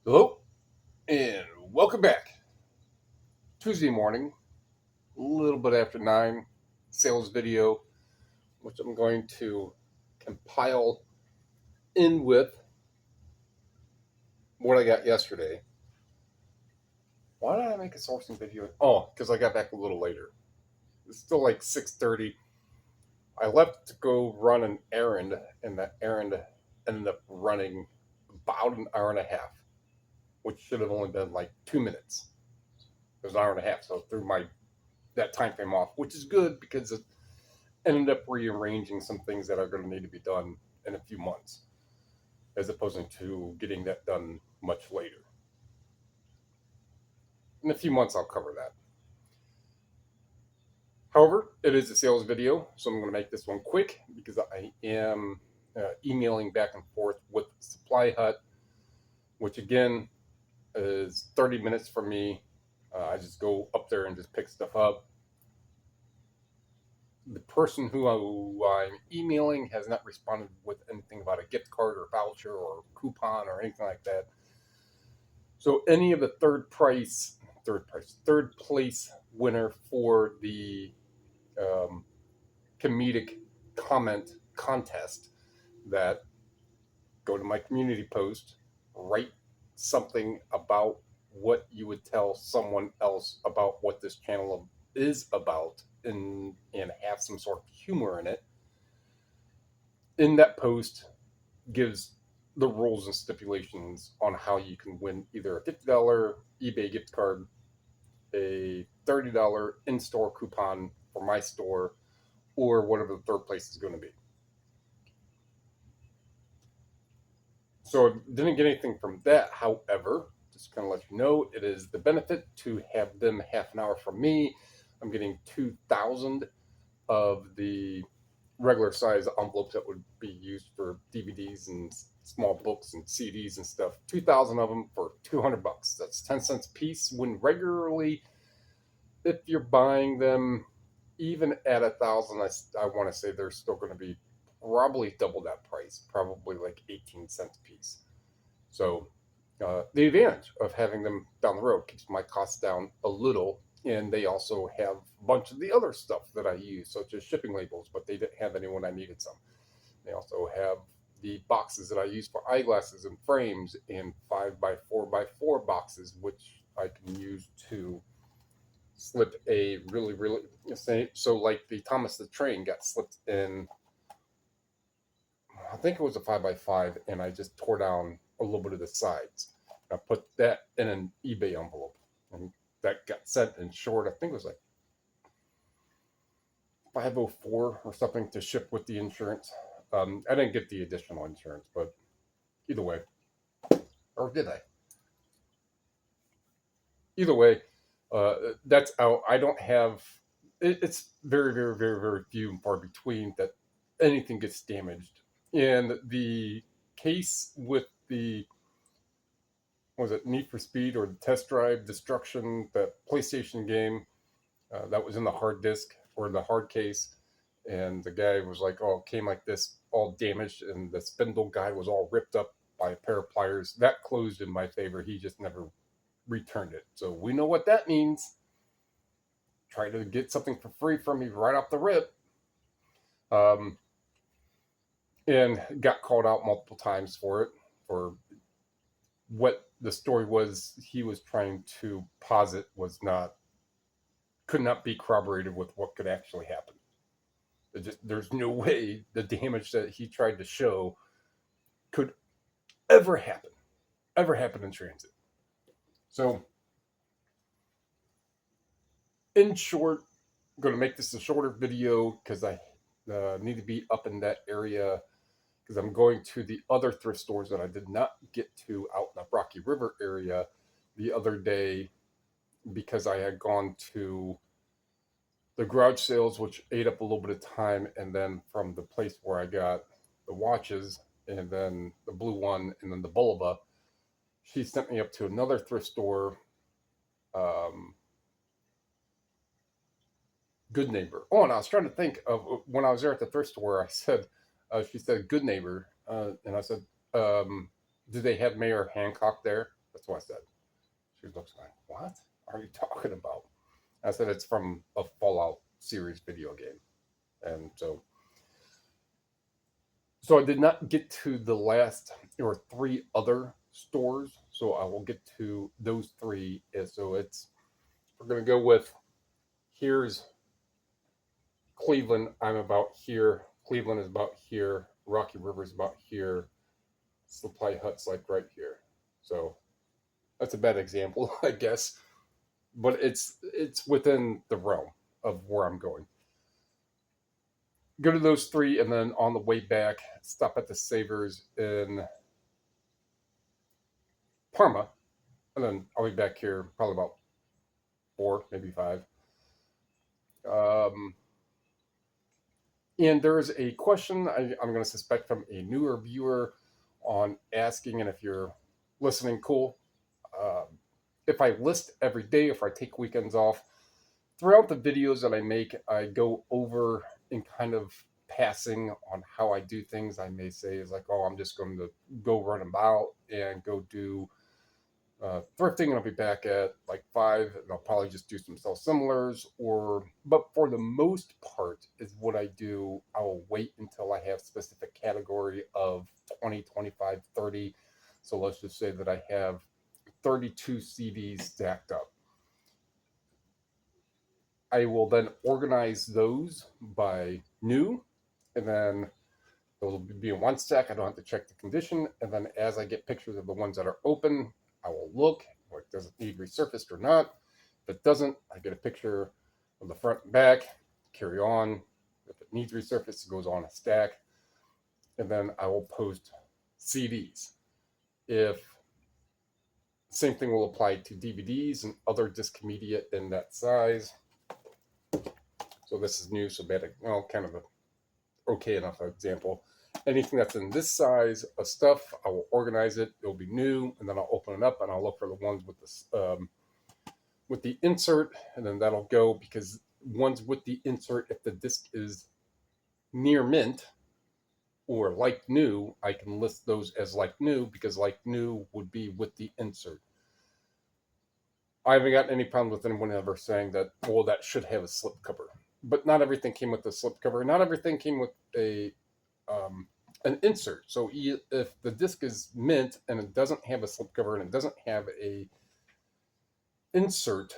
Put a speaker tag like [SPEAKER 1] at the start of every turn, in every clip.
[SPEAKER 1] Hello and welcome back. Tuesday morning, a little bit after 9, sales video, which I'm going to compile in with what I got yesterday. Why did I make a sourcing video? Oh, because I got back a little later. It's still like 6:30. I left to go run an errand, and that errand ended up running about an hour and a half, which should have only been like 2 minutes. It was an hour and a half, so I threw that time frame off, which is good because it ended up rearranging some things that are going to need to be done in a few months, as opposed to getting that done much later. In a few months, I'll cover that. However, it is a sales video, so I'm going to make this one quick because I am emailing back and forth with Supply Hut, which again is 30 minutes from me. I just go up there and just pick stuff up. The person who I'm emailing has not responded with anything about a gift card or voucher or coupon or anything like that. So any of the third place winner for the comedic comment contest, that go to my community post, write something about what you would tell someone else about what this channel is about, and have some sort of humor in it. In that post gives the rules and stipulations on how you can win either a $50 eBay gift card, a $30 in-store coupon for my store, or whatever the third place is going to be. So I didn't get anything from that. However, just kind of let you know, it is the benefit to have them half an hour from me. I'm getting 2,000 of the regular size envelopes that would be used for DVDs and small books and CDs and stuff. 2,000 of them for $200. That's 10 cents a piece. When regularly, if you're buying them, even at 1,000, I want to say they're still going to be probably double that price, probably like 18 cents a piece. So the advantage of having them down the road keeps my costs down a little. And they also have a bunch of the other stuff that I use, such as shipping labels, but they didn't have any when I needed some. They also have the boxes that I use for eyeglasses and frames, and 5x4x4 boxes, which I can use to slip a really, so like the Thomas the Train got slipped in, I think it was a 5x5, and I just tore down a little bit of the sides. I put that in an eBay envelope, and that got sent in short. I think it was like 504 or something to ship with the insurance. I didn't get the additional insurance, but either way, or did I? Either way, that's out. I don't have. It's very few and far between that anything gets damaged. And the case with the, was it Need for Speed or the Test Drive Destruction, that PlayStation game that was in the hard disk or the hard case, and the guy was like, "Oh, it came like this, all damaged, and the spindle guide was all ripped up by a pair of pliers." That closed in my favor. He just never returned it. So we know what that means. Try to get something for free from me right off the rip. And got called out multiple times for it, for what the story was he was trying to posit could not be corroborated with what could actually happen. There's no way the damage that he tried to show could ever happen in transit. So, in short, I'm going to make this a shorter video because I need to be up in that area, because I'm going to the other thrift stores that I did not get to out in the Rocky River area the other day, because I had gone to the garage sales, which ate up a little bit of time, and then from the place where I got the watches, and then the blue one, and then the Bulova, she sent me up to another thrift store, Good Neighbor. Oh, and I was trying to think of when I was there at the thrift store, I said, she said, Good Neighbor, and I said, do they have Mayor Hancock there? That's what I said. She looks like, what are you talking about? I said, it's from a Fallout series video game. And so I did not get to the last or three other stores. So I will get to those three. And so we're going to go with, here's Cleveland. I'm about here. Cleveland is about here. Rocky River is about here. Supply Hut's like right here. So that's a bad example, I guess, but it's within the realm of where I'm going. Go to those three, and then on the way back, stop at the Savers in Parma, and then I'll be back here probably about 4, maybe 5. And there's a question I'm going to suspect from a newer viewer on asking, and if you're listening, cool. If I list every day, if I take weekends off, throughout the videos that I make, I go over in kind of passing on how I do things. I may say is like, oh, I'm just going to go run about and go do thrifting, and I'll be back at like 5, and I'll probably just do some self-similars. But for the most part is what I do. I will wait until I have specific category of 20, 25, 30. So let's just say that I have 32 CDs stacked up. I will then organize those by new, and then those will be in one stack. I don't have to check the condition. And then as I get pictures of the ones that are open, I will look, like, does it need resurfaced or not? If it doesn't, I get a picture of the front and back, carry on. If it needs resurfaced, it goes on a stack. And then I will post CDs. Same thing will apply to DVDs and other disc media in that size. So this is new, so bad, well, kind of a okay enough example. Anything that's in this size of stuff, I will organize it. It'll be new, and then I'll open it up and I'll look for the ones with the insert, and then that'll go, because ones with the insert, if the disc is near mint or like new, I can list those as like new, because like new would be with the insert. I haven't gotten any problem with anyone ever saying that, well, that should have a slip cover. But not everything came with a slip cover. Not everything came with an insert. So if the disc is mint and it doesn't have a slip cover and it doesn't have a insert,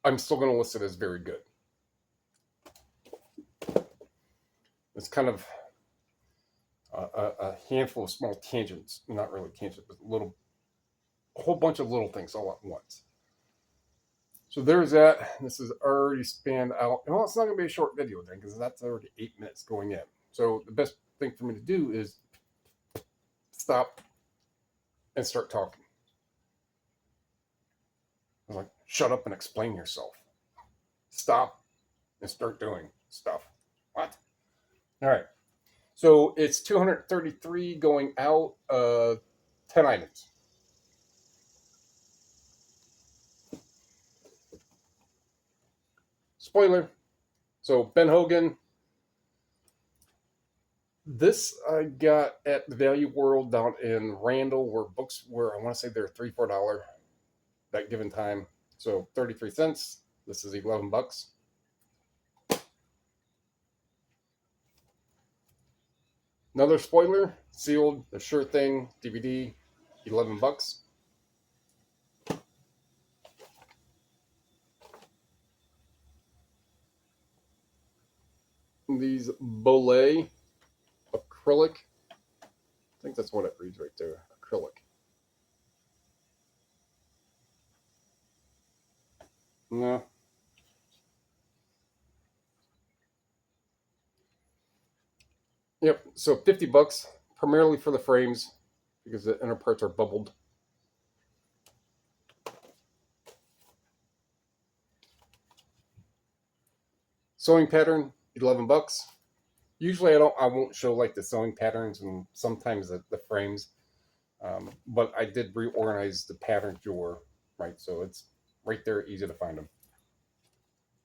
[SPEAKER 1] I'm still going to list it as very good. It's kind of a handful of small tangents, not really tangents, but a whole bunch of little things all at once. So there's that. This is already spanned out. Well, it's not going to be a short video then, because that's already 8 minutes going in. So the best thing for me to do is stop and start talking. I'm like, shut up and explain yourself. Stop and start doing stuff. What? All right. So it's 233 going out, 10 items. Spoiler. So Ben Hogan. This I got at the Value World down in Randall, where books were, I want to say they're $3, $4 that given time. So 33 cents. This is $11. Another spoiler, sealed, the Sure Thing DVD, $11. These Bolay acrylic. I think that's what it reads right there. Acrylic. No. Yep. So $50, primarily for the frames, because the inner parts are bubbled. Sewing pattern, $11. Usually I won't show like the sewing patterns and sometimes the frames, but I did reorganize the pattern drawer, right? So it's right there, easy to find them.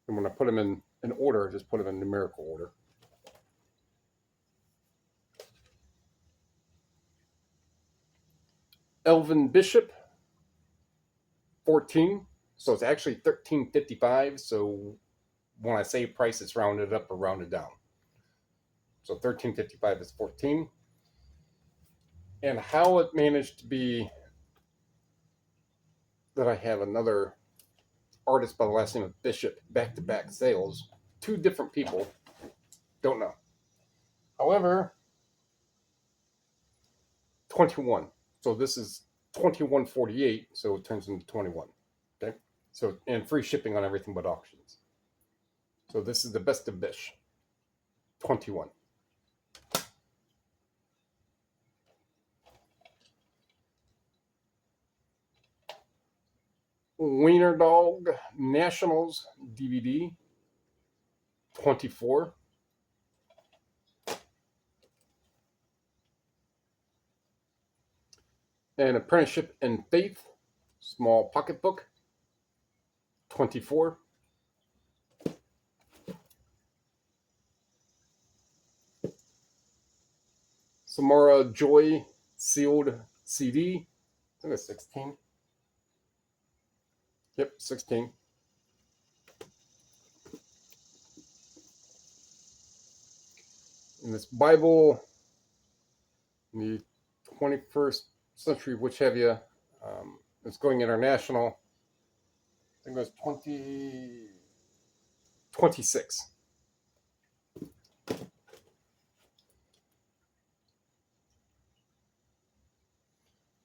[SPEAKER 1] And when I put them in order, I just put them in numerical order. Elvin Bishop, 14. So it's actually $13.55. So when I say price, it's rounded up or rounded down. So $13.55 is 14. And how it managed to be that I have another artist by the last name of Bishop back-to-back sales, two different people, don't know. However, 21. So this is 21.48, so it turns into 21. Okay. So, and free shipping on everything but auctions. So this is the best of Bish. 21. Wiener Dog Nationals DVD. 24. And Apprenticeship in Faith, small pocketbook. 24. Samara Joy sealed CD. I think it's 16. Yep, 16. In this Bible, in the 21st century, which have you, it's going international. I think it was 26.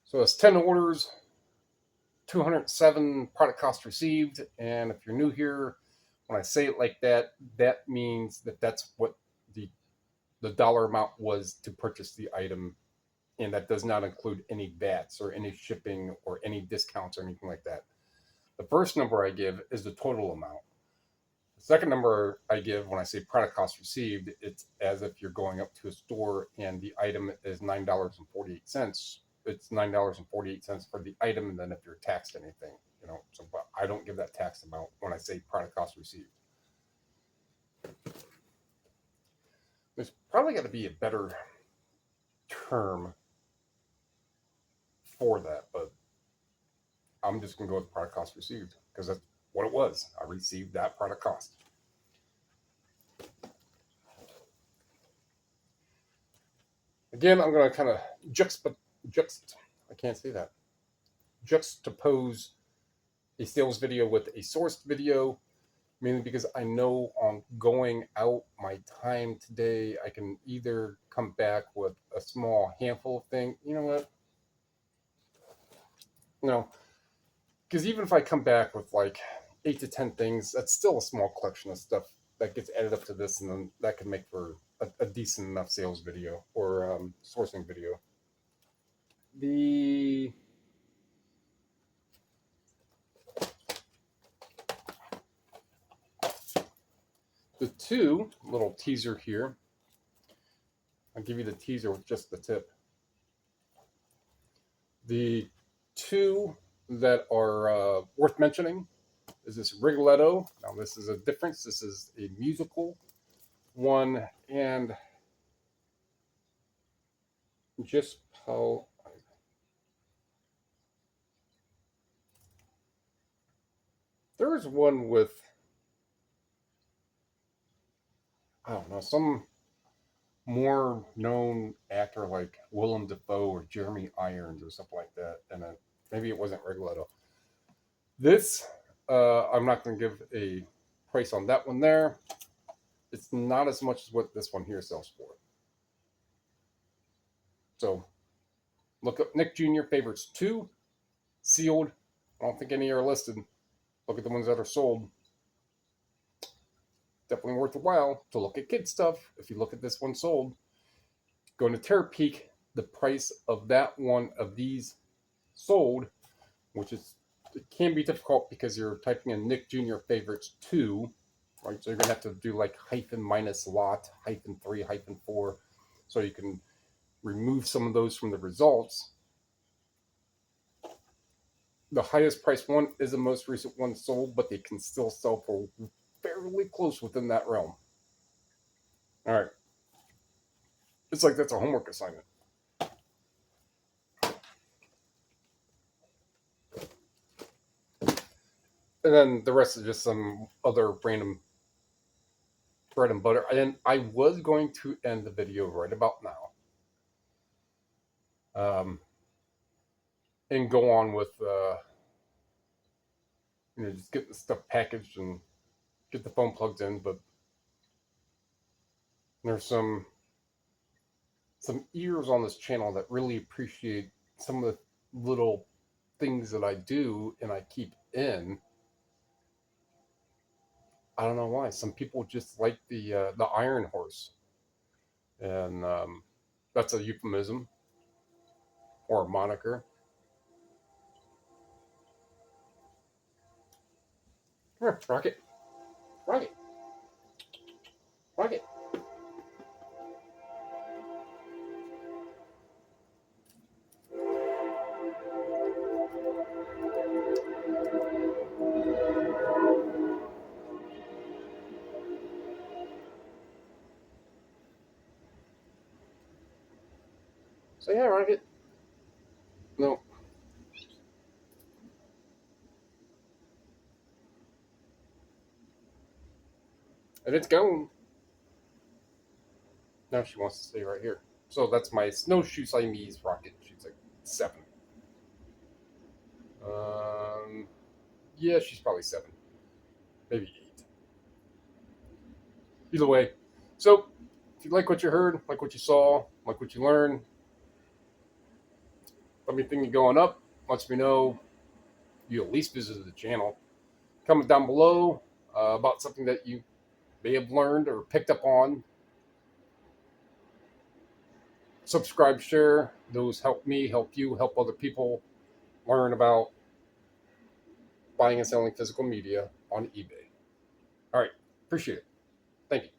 [SPEAKER 1] So it's 10 orders, 207 product cost received. And if you're new here, when I say it like that, that means that that's what the dollar amount was to purchase the item. And that does not include any VATs or any shipping or any discounts or anything like that. The first number I give is the total amount. The second number I give when I say product cost received, it's as if you're going up to a store and the item is $9.48. It's $9.48 for the item, and then if you're taxed anything, so but I don't give that tax amount when I say product cost received. There's probably got to be a better term for that, but I'm just going to go with product cost received because that's what it was. I received that product cost. Again, I'm going to kind of juxtapose a sales video with a sourced video, mainly because I know on going out my time today, I can either come back with a small handful of things. You know what? No, because even if I come back with like 8 to 10 things, that's still a small collection of stuff that gets added up to this, and then that can make for a decent enough sales video or sourcing video. The two little teaser here. I'll give you the teaser with just the tip. The two that are worth mentioning is this Rigoletto. Now this is a difference. This is a musical one, and just how there's one with, I don't know, some more known actor like Willem Dafoe or Jeremy Irons or something like that, and maybe it wasn't Rigoletto. This, I'm not going to give a price on that one there. It's not as much as what this one here sells for. So look up Nick Jr. Favorites 2, sealed. I don't think any are listed. Look at the ones that are sold. Definitely worth a while to look at kid stuff. If you look at this one sold, go to Terapeak, the price of that one of these sold, which is, it can be difficult because you're typing in Nick Jr. Favorites 2, right? So you're going to have to do like hyphen minus lot, hyphen 3, hyphen 4, so you can remove some of those from the results. The highest priced one is the most recent one sold, but they can still sell for fairly close within that realm. All right. It's like that's a homework assignment. And then the rest is just some other random bread and butter. And I was going to end the video right about now, and go on with just get the stuff packaged and get the phone plugged in. But there's some ears on this channel that really appreciate some of the little things that I do and I keep in. I don't know why. Some people just like the Iron Horse, and that's a euphemism or a moniker. Come here, Rocket, Rocket, Rocket. Say hi, Rocket. No, and it's gone. Now she wants to stay right here. So that's my snowshoe Siamese Rocket. She's like 7. Um, yeah, she's probably 7, maybe 8. Either way, so if you like what you heard, like what you saw, like what you learned, let me think you're going up. Lets me know you at least visited the channel. Comment down below about something that you may have learned or picked up on. Subscribe, share. Those help me, help you, help other people learn about buying and selling physical media on eBay. All right. Appreciate it. Thank you.